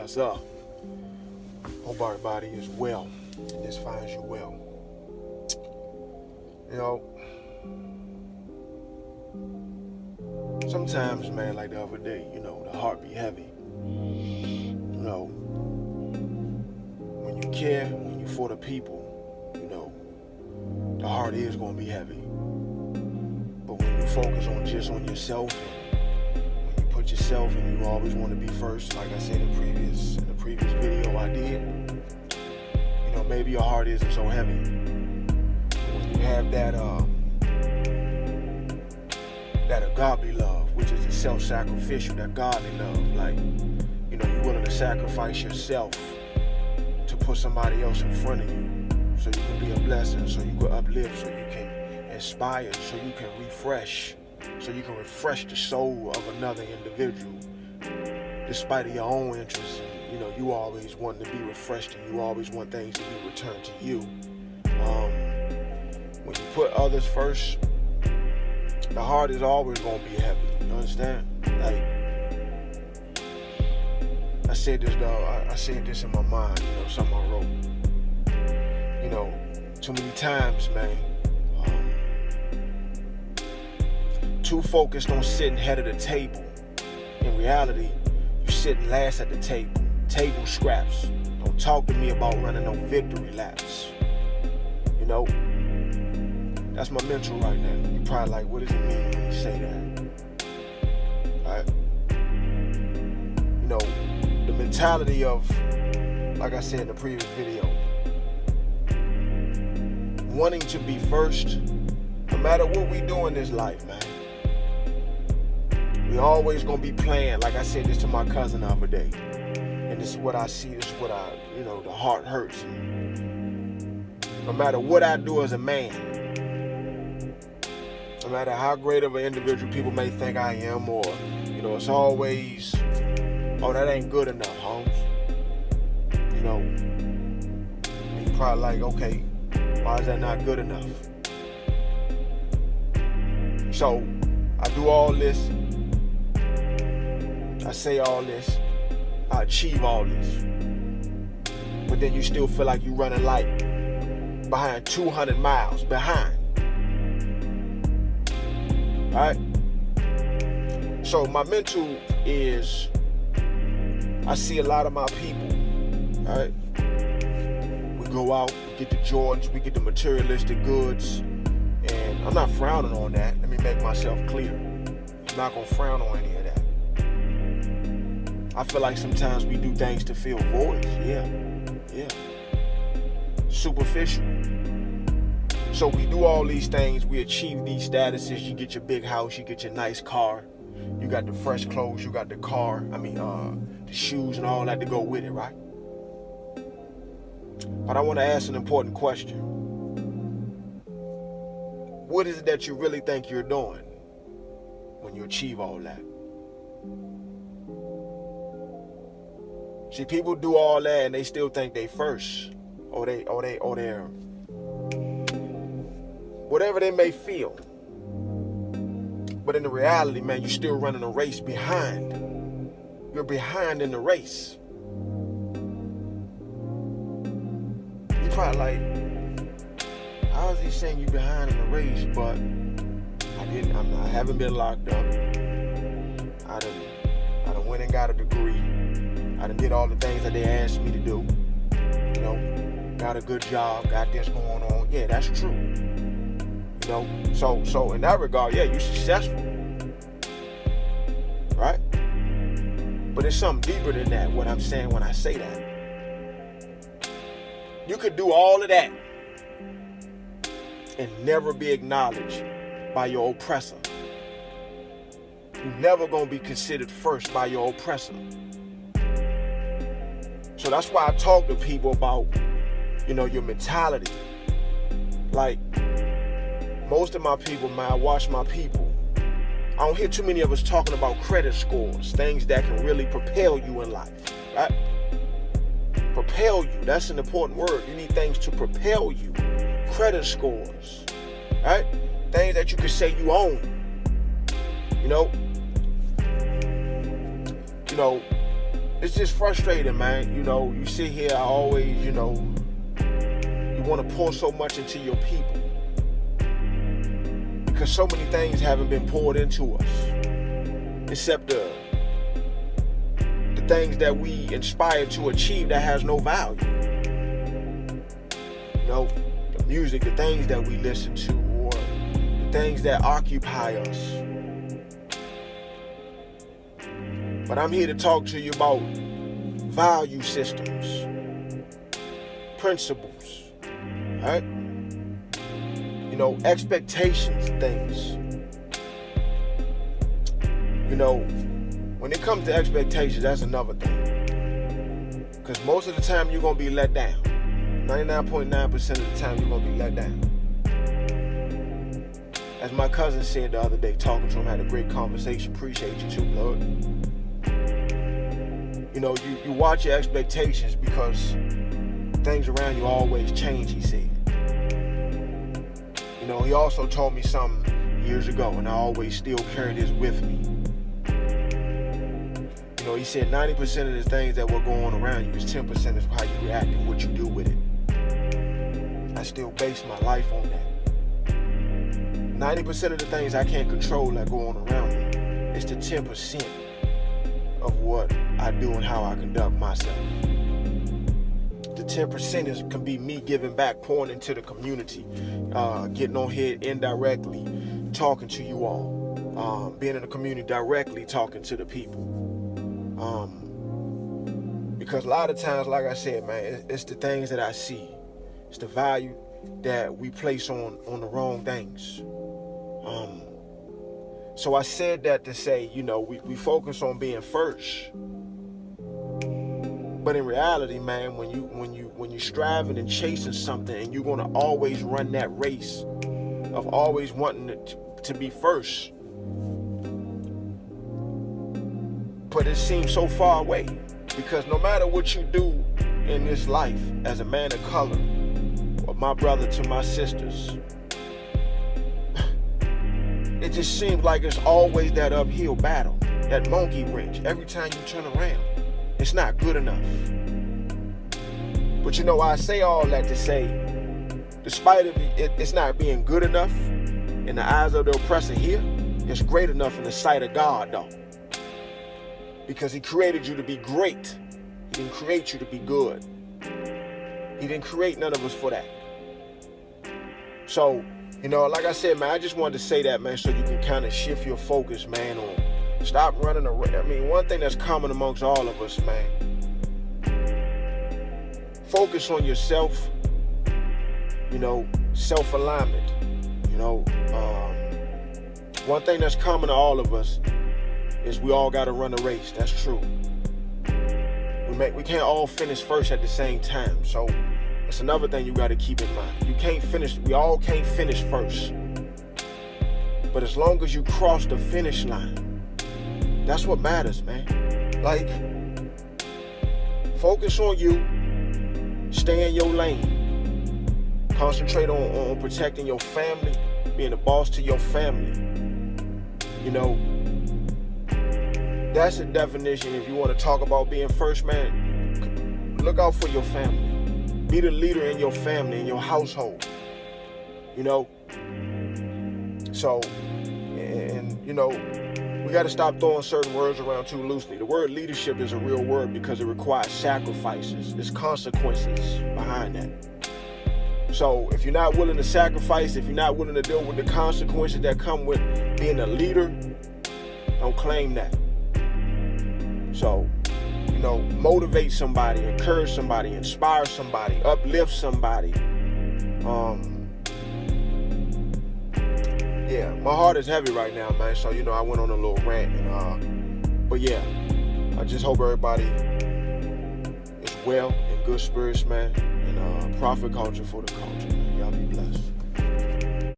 What's up? Hope everybody is well and this finds you well. You know, sometimes, man, like the other day, the heart be heavy. When you care, when you for the people, the heart is going to be heavy. But when you focus on yourself, and when you put yourself and you always want to be first, like I said in the previous video I did, maybe your heart isn't so heavy. When you have that agape love, which is the self-sacrificial, that godly love, like, you're willing to sacrifice yourself to put somebody else in front of you so you can be a blessing, so you can uplift, so you can inspire, so you can refresh, so you can refresh the soul of another individual despite of your own interests. And, you always want to be refreshed and you always want things to be returned to you. When you put others first, the heart is always going to be heavy. You understand? Like, I said this in my mind, something I wrote. Too many times, man, too focused on sitting head of the table. In reality, you sitting last at the table. Table scraps. Don't talk to me about running no victory laps. That's my mental right now. You probably like, what does it mean when you say that? Right? The mentality of, like I said in the previous video, wanting to be first, no matter what we do in this life, man. We always gonna be playing, like I said this to my cousin the other day. And this is what I see, this is what the heart hurts. No matter what I do as a man, no matter how great of an individual people may think I am, or, it's always, oh, that ain't good enough, Holmes. And you probably like, okay, why is that not good enough? So, I do all this, I say all this, I achieve all this, but then you still feel like you're running like behind 200 miles behind. Alright? So my mental is, I see a lot of my people, alright? We go out, we get the Jordans, we get the materialistic goods, and I'm not frowning on that. Let me make myself clear. I'm not gonna frown on any of that. I feel like sometimes we do things to fill voids. Yeah. Superficial. So we do all these things, we achieve these statuses, you get your big house, you get your nice car, you got the fresh clothes, you got the car, the shoes and all that to go with it, right? But I want to ask an important question. What is it that you really think you're doing when you achieve all that? See, people do all that and they still think they first, or they're whatever they may feel. But in the reality, man, you're still running a race behind. You're behind in the race. You probably like, how is he saying you behind in the race? But I haven't been locked up. I done went and got a degree. I done did all the things that they asked me to do. Got a good job, got this going on. Yeah, that's true. So in that regard, yeah, you're successful. Right? But it's something deeper than that, what I'm saying when I say that. You could do all of that and never be acknowledged by your oppressor. You're never gonna be considered first by your oppressor. So that's why I talk to people about, your mentality. Like, most of my people, man, I watch my people. I don't hear too many of us talking about credit scores, things that can really propel you in life, right? Propel you, that's an important word. You need things to propel you. Credit scores, right? Things that you can say you own. it's just frustrating, man. You know, you sit here, I always, you know, you want to pour so much into your people because so many things haven't been poured into us, except the things that we inspire to achieve that has no value. You know, the music, the things that we listen to, or the things that occupy us. But I'm here to talk to you about value systems, principles, right? You know, expectations, things. You know, when it comes to expectations, that's another thing. Because most of the time you're going to be let down. 99.9% of the time you're going to be let down. As my cousin said the other day, talking to him, had a great conversation. Appreciate you too, blood. You know, you watch your expectations because things around you always change, he said. You know, he also told me something years ago, and I always still carry this with me. You know, he said 90% of the things that were going around you is 10% is how you react and what you do with it. I still base my life on that. 90% of the things I can't control that go on around me. It's the 10% of what I do and how I conduct myself. The 10% can be me giving back, pouring into the community, getting on here indirectly, talking to you all, being in the community directly, talking to the people. Because a lot of times, like I said, man, it's the things that I see. It's the value that we place on the wrong things. So I said that to say, you know, we focus on being first. But in reality, man, when you're striving and chasing something, and you're gonna always run that race of always wanting to be first, but it seems so far away, because no matter what you do in this life as a man of color, or my brother to my sisters, it just seems like it's always that uphill battle, that monkey wrench. Every time you turn around, it's not good enough. But you know, I say all that to say, despite it's not being good enough in the eyes of the oppressor here, it's great enough in the sight of God, though. Because he created you to be great. He didn't create you to be good. He didn't create none of us for that. So, you know, like I said, man, I just wanted to say that, man, so you can kind of shift your focus, man, on stop running around. I mean, one thing that's common amongst all of us, man, focus on yourself, you know, self-alignment. You know, one thing that's common to all of us is we all got to run a race. That's true. We can't all finish first at the same time. So it's another thing you got to keep in mind. We all can't finish first. But as long as you cross the finish line, that's what matters, man. Like, focus on you, stay in your lane, concentrate on protecting your family, being the boss to your family. You know, that's a definition. If you want to talk about being first, man, look out for your family. Be the leader in your family, in your household. You know? So, and you know, we got to stop throwing certain words around too loosely. The word leadership is a real word because it requires sacrifices. There's consequences behind that. So if you're not willing to sacrifice, if you're not willing to deal with the consequences that come with being a leader, don't claim that. So, you know, motivate somebody, encourage somebody, inspire somebody, uplift somebody. Yeah, my heart is heavy right now, man. So, you know, I went on a little rant. But yeah, I just hope everybody is well, in good spirits, man. And profit culture for the culture, man. Y'all be blessed.